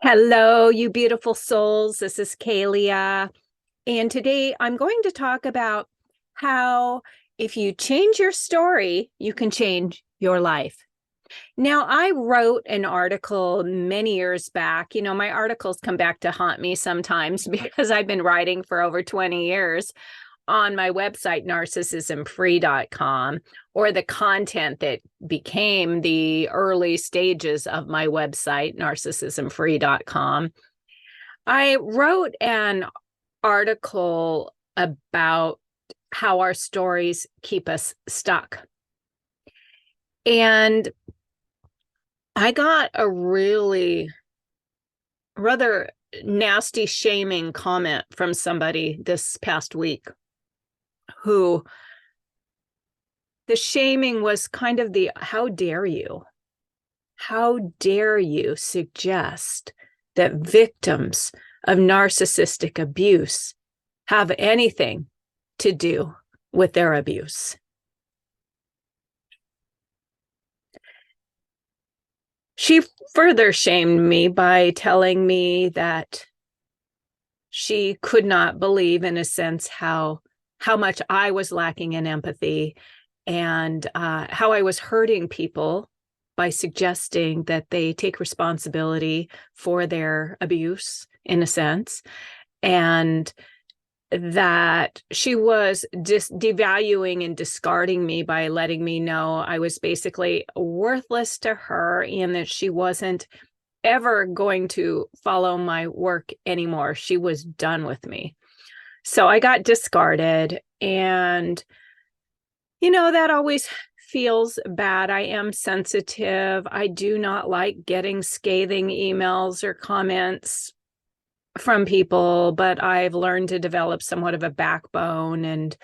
Hello, you beautiful souls. This is Kaleah. And today I'm going to talk about how if you change your story, you can change your life. Now, I wrote an article many years back. My articles come back to haunt me sometimes because I've been writing for over 20 years on my website, narcissismfree.com, or the content that became the early stages of my website, narcissismfree.com. I wrote an article about how our stories keep us stuck. And I got a really rather nasty shaming comment from somebody this past week who the shaming was kind of how dare you? How dare you suggest that victims of narcissistic abuse have anything to do with their abuse? She further shamed me by telling me that she could not believe, in a sense, how much I was lacking in empathy and how I was hurting people by suggesting that they take responsibility for their abuse, in a sense, and that she was just devaluing and discarding me by letting me know I was basically worthless to her and that she wasn't ever going to follow my work anymore. She was done with me. So I got discarded, and that always feels bad. I am sensitive. I do not like getting scathing emails or comments from people, but I've learned to develop somewhat of a backbone, and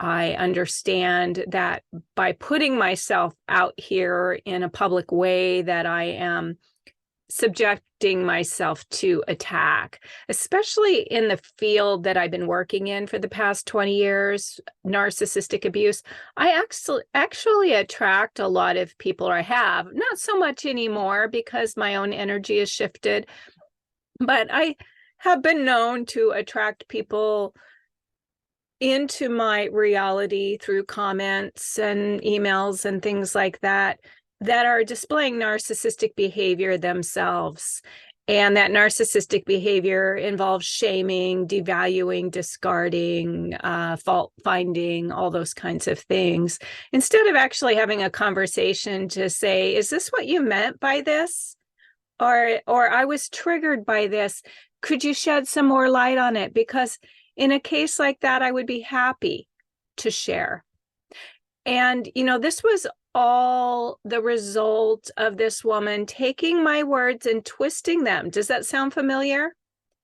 I understand that by putting myself out here in a public way that I am subjecting myself to attack, especially in the field that I've been working in for the past 20 years, narcissistic abuse. I actually attract a lot of people, or I have, not so much anymore because my own energy has shifted, but I have been known to attract people into my reality through comments and emails and things like that are displaying narcissistic behavior themselves. And that narcissistic behavior involves shaming, devaluing, discarding, fault finding, all those kinds of things. Instead of actually having a conversation to say, is this what you meant by this? Or I was triggered by this. Could you shed some more light on it? Because in a case like that, I would be happy to share. And, this was all the result of this woman taking my words and twisting them. Does that sound familiar?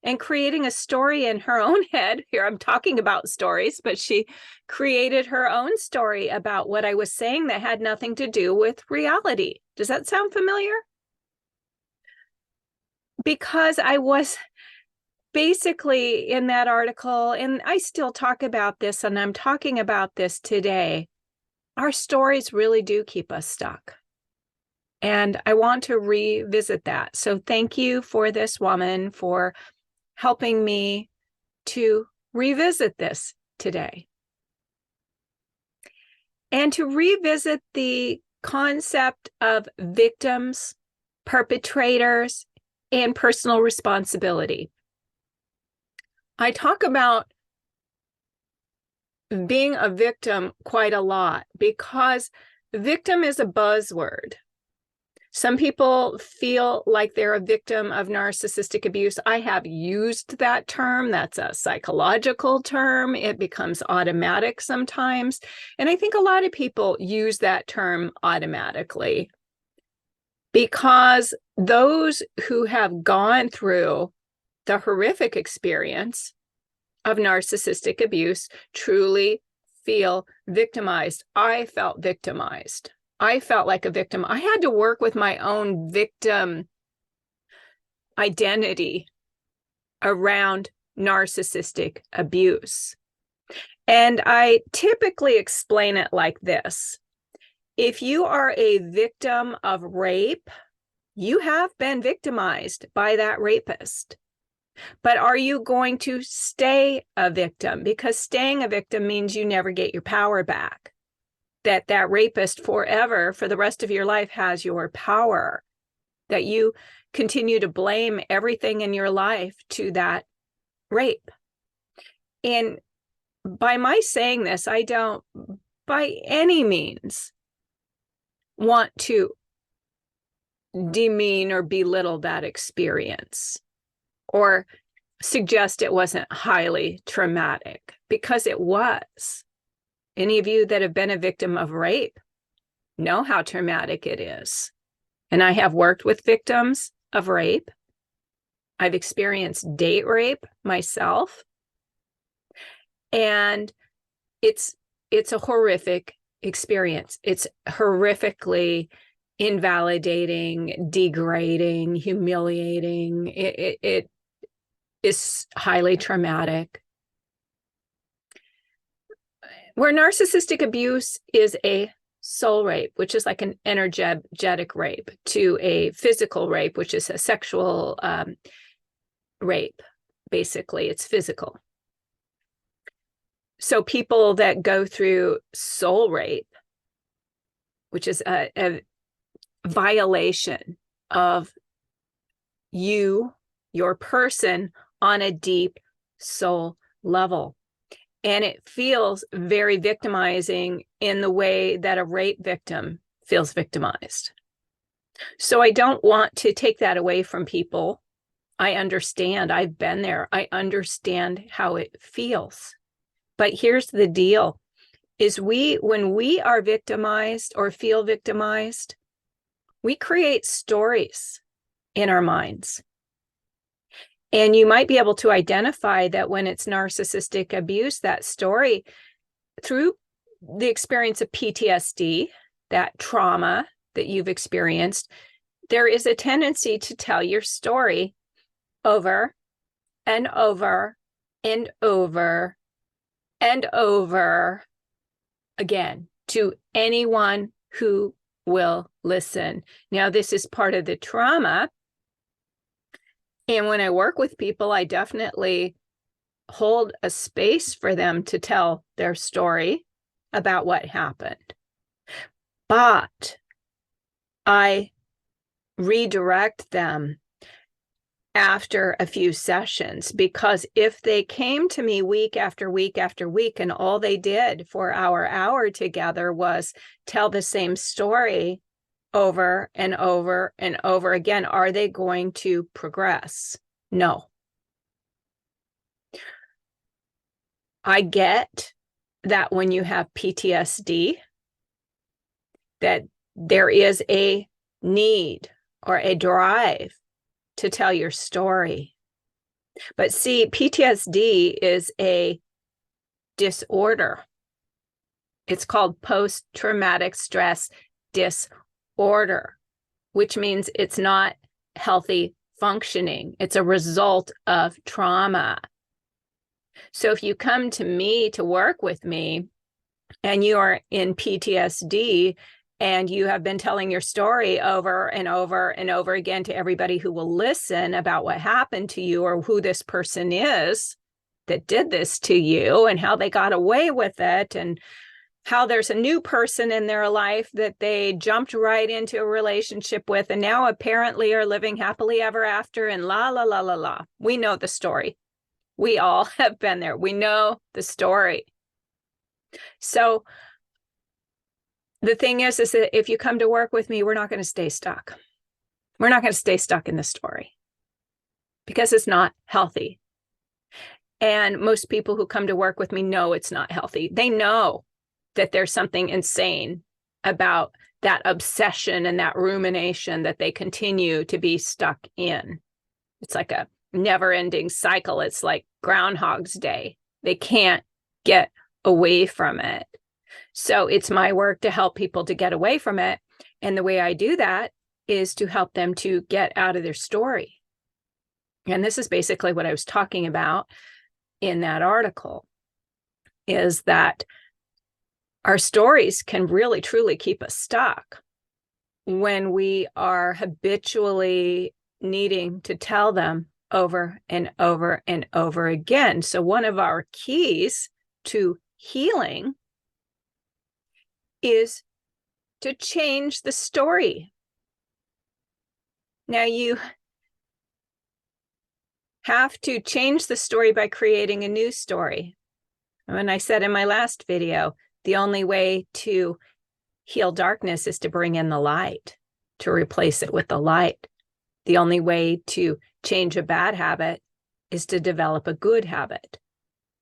And creating a story in her own head. Here I'm talking about stories, but she created her own story about what I was saying that had nothing to do with reality. Does that sound familiar? Because I was basically in that article, and I still talk about this, and I'm talking about this today, our stories really do keep us stuck. And I want to revisit that. So thank you for this woman for helping me to revisit this today. And to revisit the concept of victims, perpetrators, and personal responsibility. I talk about being a victim quite a lot because victim is a buzzword. Some people feel like they're a victim of narcissistic abuse. I have used that term. That's a psychological term. It becomes automatic sometimes. And I think a lot of people use that term automatically because those who have gone through the horrific experience of narcissistic abuse truly feel victimized. I felt victimized. I felt like a victim. I had to work with my own victim identity around narcissistic abuse. And I typically explain it like this. If you are a victim of rape, You have been victimized by that rapist. But are you going to stay a victim? Because staying a victim means you never get your power back. That rapist forever, for the rest of your life, has your power. That you continue to blame everything in your life to that rape. And by my saying this, I don't by any means want to demean or belittle that experience or suggest it wasn't highly traumatic, because it was. Any of you that have been a victim of rape know how traumatic it is. And I have worked with victims of rape. I've experienced date rape myself. And it's a horrific experience. It's horrifically invalidating, degrading, humiliating. It is highly traumatic. Where narcissistic abuse is a soul rape, which is like an energetic rape, to a physical rape, which is a sexual rape. Basically, it's physical. So people that go through soul rape, which is a violation of your person on a deep soul level. And it feels very victimizing in the way that a rape victim feels victimized. So I don't want to take that away from people. I understand. I've been there. I understand how it feels. But here's the deal, is when we are victimized or feel victimized, we create stories in our minds. And you might be able to identify that when it's narcissistic abuse, that story, through the experience of PTSD, that trauma that you've experienced, there is a tendency to tell your story over and over and over and over again to anyone who will listen. Now, this is part of the trauma. And when I work with people, I definitely hold a space for them to tell their story about what happened. But I redirect them after a few sessions, because if they came to me week after week after week and all they did for our hour together was tell the same story over and over and over again, are they going to progress? No. I get that when you have PTSD, that there is a need or a drive to tell your story. But see, PTSD is a disorder. It's called post-traumatic stress disorder, which means it's not healthy functioning. It's a result of trauma. So if you come to me to work with me and you are in PTSD and you have been telling your story over and over and over again to everybody who will listen about what happened to you or who this person is that did this to you and how they got away with it and how there's a new person in their life that they jumped right into a relationship with and now apparently are living happily ever after and la, la, la, la, la. We know the story. We all have been there. We know the story. So the thing is that if you come to work with me, we're not going to stay stuck. We're not going to stay stuck in the story because it's not healthy. And most people who come to work with me know it's not healthy. They know that there's something insane about that obsession and that rumination that they continue to be stuck in. It's like a never-ending cycle. It's like Groundhog's Day. They can't get away from it. So it's my work to help people to get away from it. And the way I do that is to help them to get out of their story. And this is basically what I was talking about in that article, is that our stories can really, truly keep us stuck. when we are habitually needing to tell them over and over and over again. So one of our keys to healing is to change the story. Now you have to change the story by creating a new story. And I said in my last video, the only way to heal darkness is to bring in the light, to replace it with the light. The only way to change a bad habit is to develop a good habit.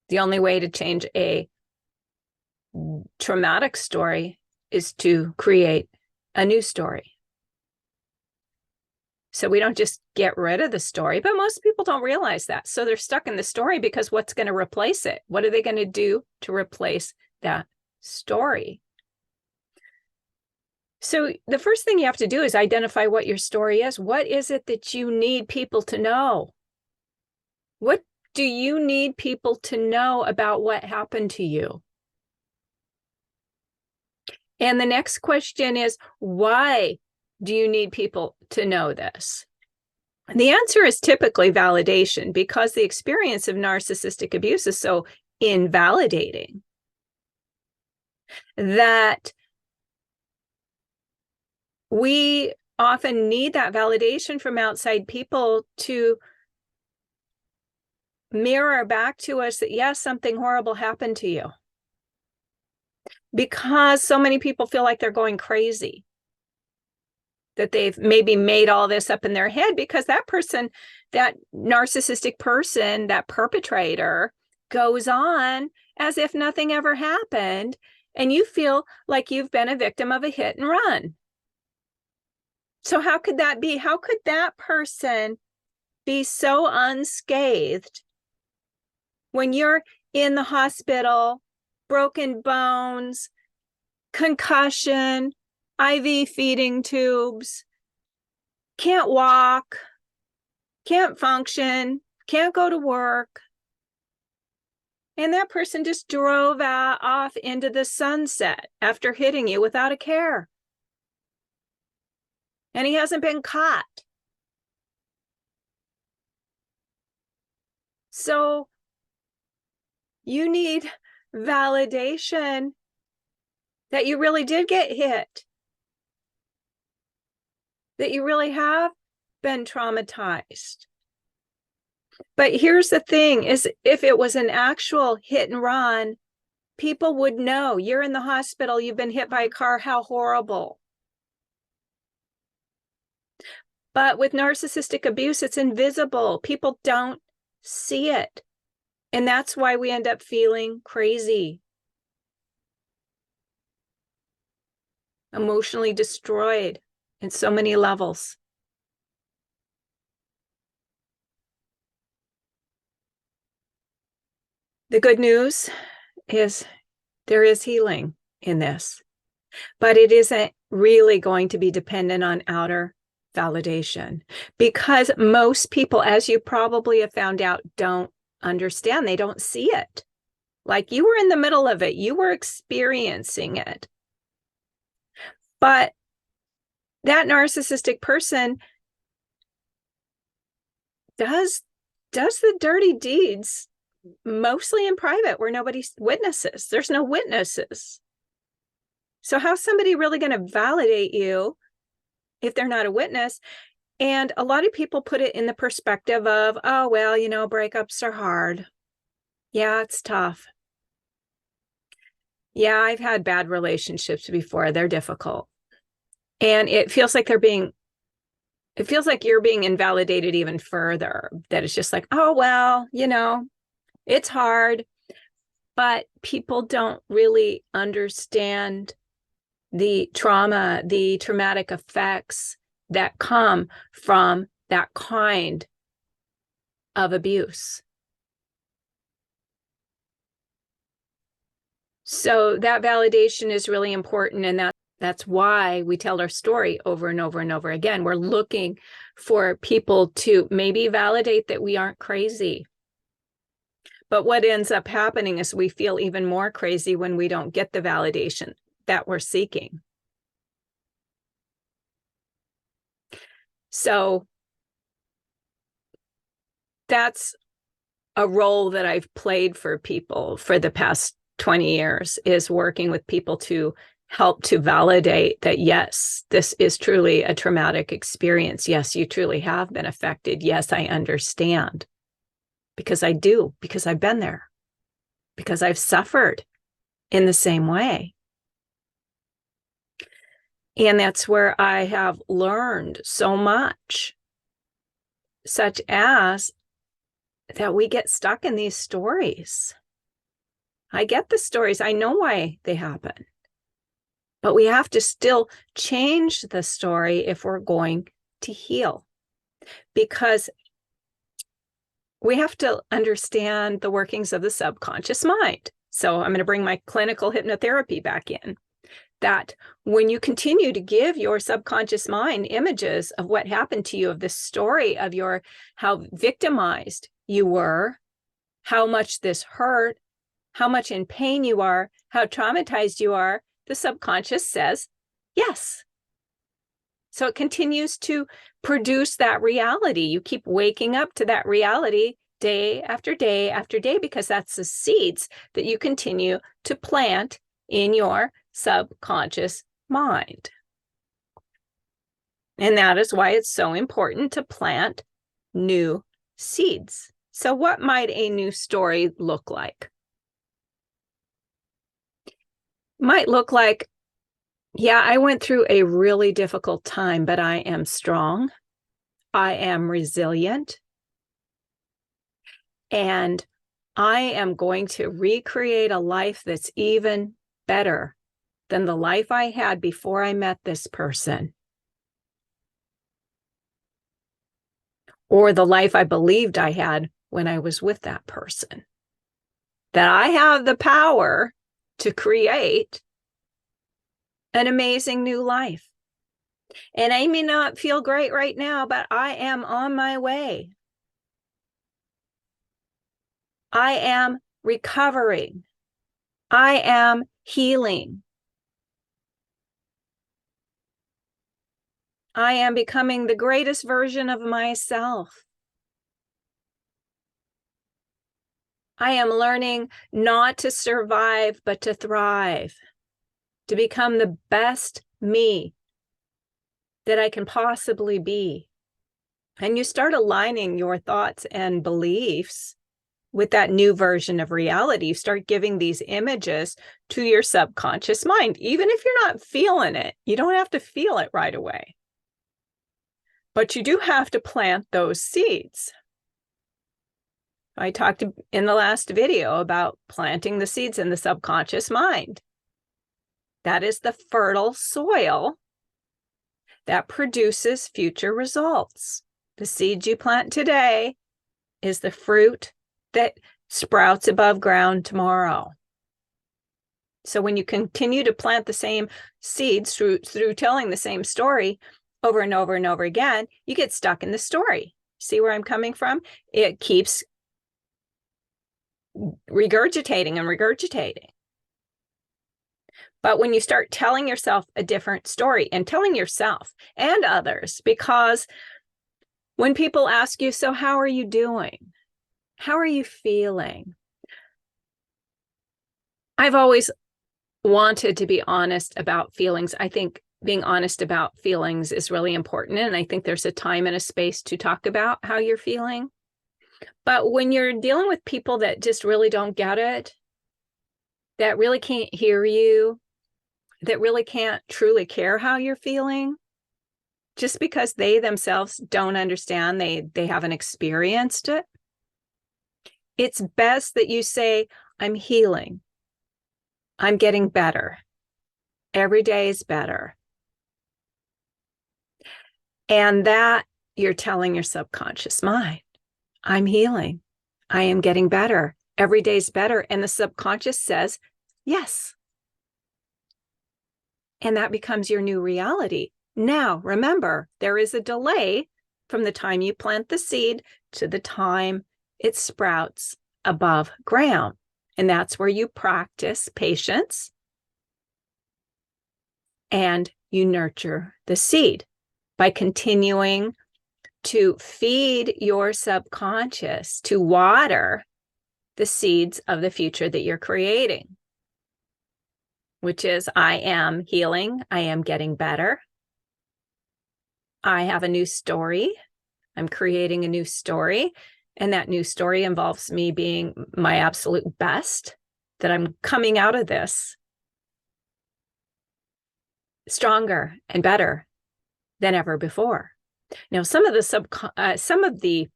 The only way to change a traumatic story is to create a new story. So we don't just get rid of the story, but most people don't realize that. So they're stuck in the story because what's going to replace it? What are they going to do to replace that story? So the first thing you have to do is identify what your story is. What is it that you need people to know? What do you need people to know about what happened to you? And the next question is, why do you need people to know this? And the answer is typically validation, because the experience of narcissistic abuse is so invalidating that we often need that validation from outside people to mirror back to us that, yes, something horrible happened to you. Because so many people feel like they're going crazy, that they've maybe made all this up in their head because that person, that narcissistic person, that perpetrator, goes on as if nothing ever happened, and you feel like you've been a victim of a hit and run. So how could that be? How could that person be so unscathed when you're in the hospital, broken bones, concussion, IV feeding tubes, can't walk, can't function, can't go to work? And that person just drove off into the sunset after hitting you without a care. And he hasn't been caught. So you need validation that you really did get hit, that you really have been traumatized. But here's the thing, is if it was an actual hit and run, people would know. You're in the hospital, you've been hit by a car, how horrible. But with narcissistic abuse, it's invisible. People don't see it. And that's why we end up feeling crazy, emotionally destroyed in so many levels. The good news is there is healing in this, but it isn't really going to be dependent on outer validation, because most people, as you probably have found out, don't understand. They don't see it. Like, you were in the middle of it, you were experiencing it. But that narcissistic person does the dirty deeds mostly in private, where nobody witnesses. There's no witnesses. So how's somebody really going to validate you if they're not a witness? And a lot of people put it in the perspective of, oh, well, you know, breakups are hard. Yeah, it's tough. Yeah, I've had bad relationships before. They're difficult. And it feels like you're being invalidated even further, that it's just like, oh, well, you know, it's hard. But people don't really understand the trauma, the traumatic effects that come from that kind of abuse. So that validation is really important, and that's why we tell our story over and over and over again. We're looking for people to maybe validate that we aren't crazy. But what ends up happening is we feel even more crazy when we don't get the validation that we're seeking. So that's a role that I've played for people for the past 20 years, is working with people to help to validate that, yes, this is truly a traumatic experience. Yes, you truly have been affected. Yes, I understand. Because I do, because I've been there, because I've suffered in the same way. And that's where I have learned so much, such as that we get stuck in these stories. I get the stories. I know why they happen. But we have to still change the story if we're going to heal. Because we have to understand the workings of the subconscious mind. So I'm going to bring my clinical hypnotherapy back in. That when you continue to give your subconscious mind images of what happened to you, of this story of how victimized you were, how much this hurt, how much in pain you are, how traumatized you are, the subconscious says yes. So it continues to produce that reality. You keep waking up to that reality day after day after day, because that's the seeds that you continue to plant in your subconscious mind. And that is why it's so important to plant new seeds. So what might a new story look like? Might look like, yeah, I went through a really difficult time, but I am strong. I am resilient. And I am going to recreate a life that's even better than the life I had before I met this person, or the life I believed I had when I was with that person. That I have the power to create an amazing new life. And I may not feel great right now, but I am on my way. I am recovering. I am healing. I am becoming the greatest version of myself. I am learning not to survive, but to thrive, to become the best me that I can possibly be. And you start aligning your thoughts and beliefs with that new version of reality. You start giving these images to your subconscious mind, even if you're not feeling it. You don't have to feel it right away. But you do have to plant those seeds. I talked in the last video about planting the seeds in the subconscious mind. That is the fertile soil that produces future results. The seeds you plant today is the fruit that sprouts above ground tomorrow. So when you continue to plant the same seeds through telling the same story over and over and over again, you get stuck in the story. See where I'm coming from? It keeps regurgitating and regurgitating. But when you start telling yourself a different story, and telling yourself and others, because when people ask you, so how are you doing? How are you feeling? I've always wanted to be honest about feelings. I think being honest about feelings is really important. And I think there's a time and a space to talk about how you're feeling. But when you're dealing with people that just really don't get it, that really can't hear you, that really can't truly care how you're feeling, just because they themselves don't understand, they haven't experienced it, it's best that you say, I'm healing. I'm getting better. Every day is better. And that you're telling your subconscious mind, I'm healing. I am getting better. Every day's better. And the subconscious says, yes. And that becomes your new reality. Now, remember, there is a delay from the time you plant the seed to the time it sprouts above ground. And that's where you practice patience and you nurture the seed by continuing to feed your subconscious, to water the seeds of the future that you're creating, which is I am healing, I am getting better, I have a new story, I'm creating a new story, and that new story involves me being my absolute best, that I'm coming out of this stronger and better than ever before. Now, some of the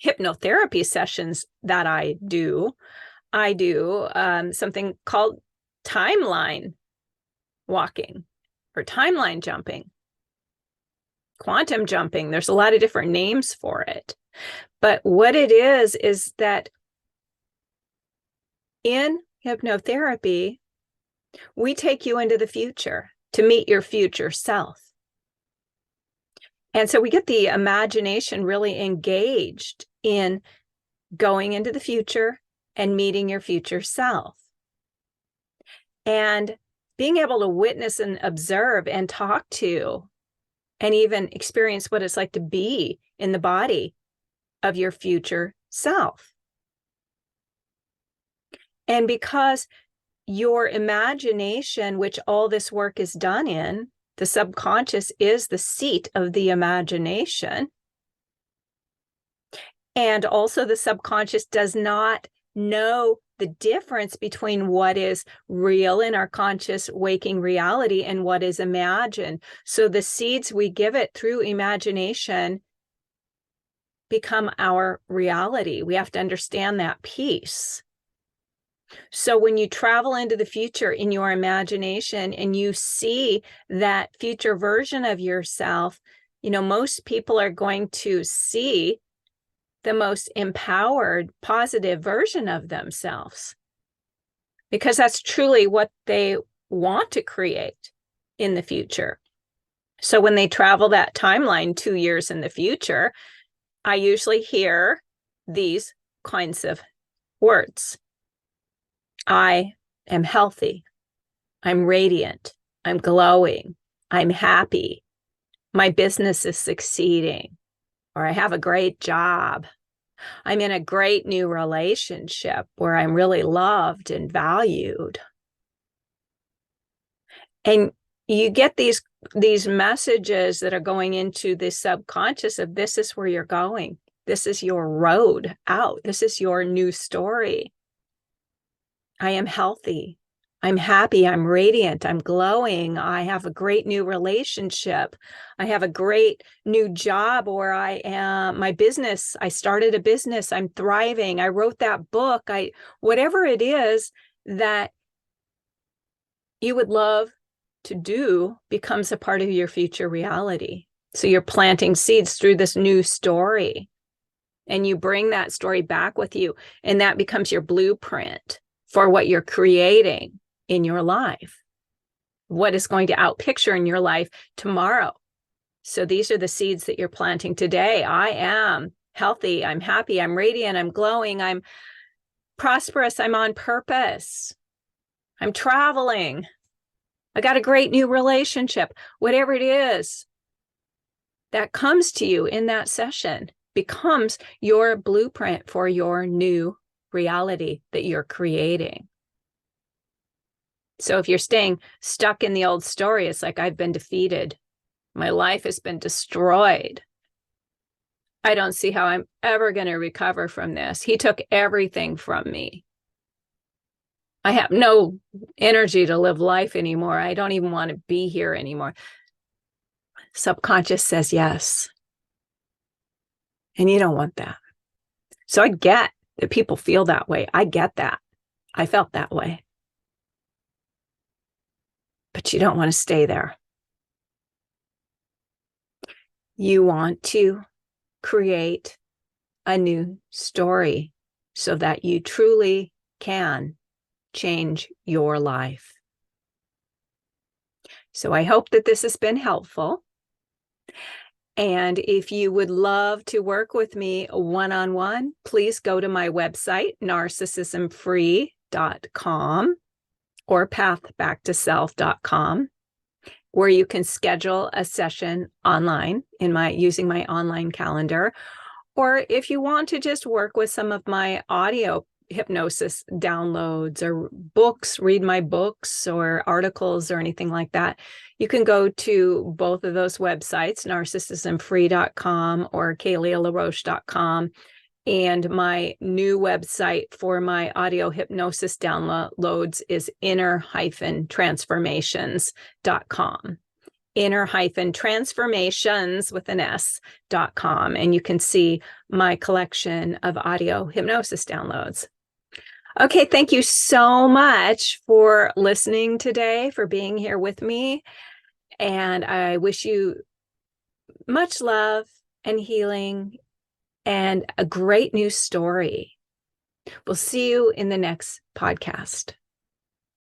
hypnotherapy sessions that I do something called timeline walking or timeline jumping, quantum jumping. There's a lot of different names for it. But what it is that in hypnotherapy, we take you into the future to meet your future self. And so we get the imagination really engaged in going into the future and meeting your future self. And being able to witness and observe and talk to and even experience what it's like to be in the body of your future self. And because your imagination, which all this work is done in, the subconscious is the seat of the imagination. And also the subconscious does not know the difference between what is real in our conscious waking reality and what is imagined. So the seeds we give it through imagination become our reality. We have to understand that piece. So when you travel into the future in your imagination and you see that future version of yourself, most people are going to see the most empowered, positive version of themselves, because that's truly what they want to create in the future. So when they travel that timeline 2 years in the future, I usually hear these kinds of words. I am healthy. I'm radiant. I'm glowing. I'm happy. My business is succeeding. Or I have a great job. I'm in a great new relationship where I'm really loved and valued. And you get these messages that are going into the subconscious of this is where you're going. This is your road out. This is your new story. I am healthy. I'm happy. I'm radiant. I'm glowing. I have a great new relationship. I have a great new job where I am, my business. I started a business. I'm thriving. I wrote that book. Whatever it is that you would love to do becomes a part of your future reality. So you're planting seeds through this new story, and you bring that story back with you, and that becomes your blueprint for what you're creating in your life, what is going to outpicture in your life tomorrow. So these are the seeds that you're planting today. I am healthy. I'm happy. I'm radiant. I'm glowing. I'm prosperous. I'm on purpose. I'm traveling. I got a great new relationship. Whatever it is that comes to you in that session becomes your blueprint for your new reality that you're creating. So if you're staying stuck in the old story, it's like, I've been defeated. My life has been destroyed. I don't see how I'm ever going to recover from this. He took everything from me. I have no energy to live life anymore. I don't even want to be here anymore. Subconscious says yes. And you don't want that. So I get that people feel that way. I get that. I felt that way. But you don't want to stay there. You want to create a new story so that you truly can change your life. So I hope that this has been helpful. And if you would love to work with me one-on-one, please go to my website, narcissismfree.com or pathbacktoself.com. where you can schedule a session online using my online calendar. Or if you want to just work with some of my audio hypnosis downloads or books, read my books or articles or anything like that, you can go to both of those websites, narcissismfree.com or kaleahlaroche.com. And my new website for my audio hypnosis downloads is inner-transformations.com. inner-transformations with an S.com. And you can see my collection of audio hypnosis downloads. Okay, thank you so much for listening today, for being here with me. And I wish you much love and healing and a great new story. We'll see you in the next podcast.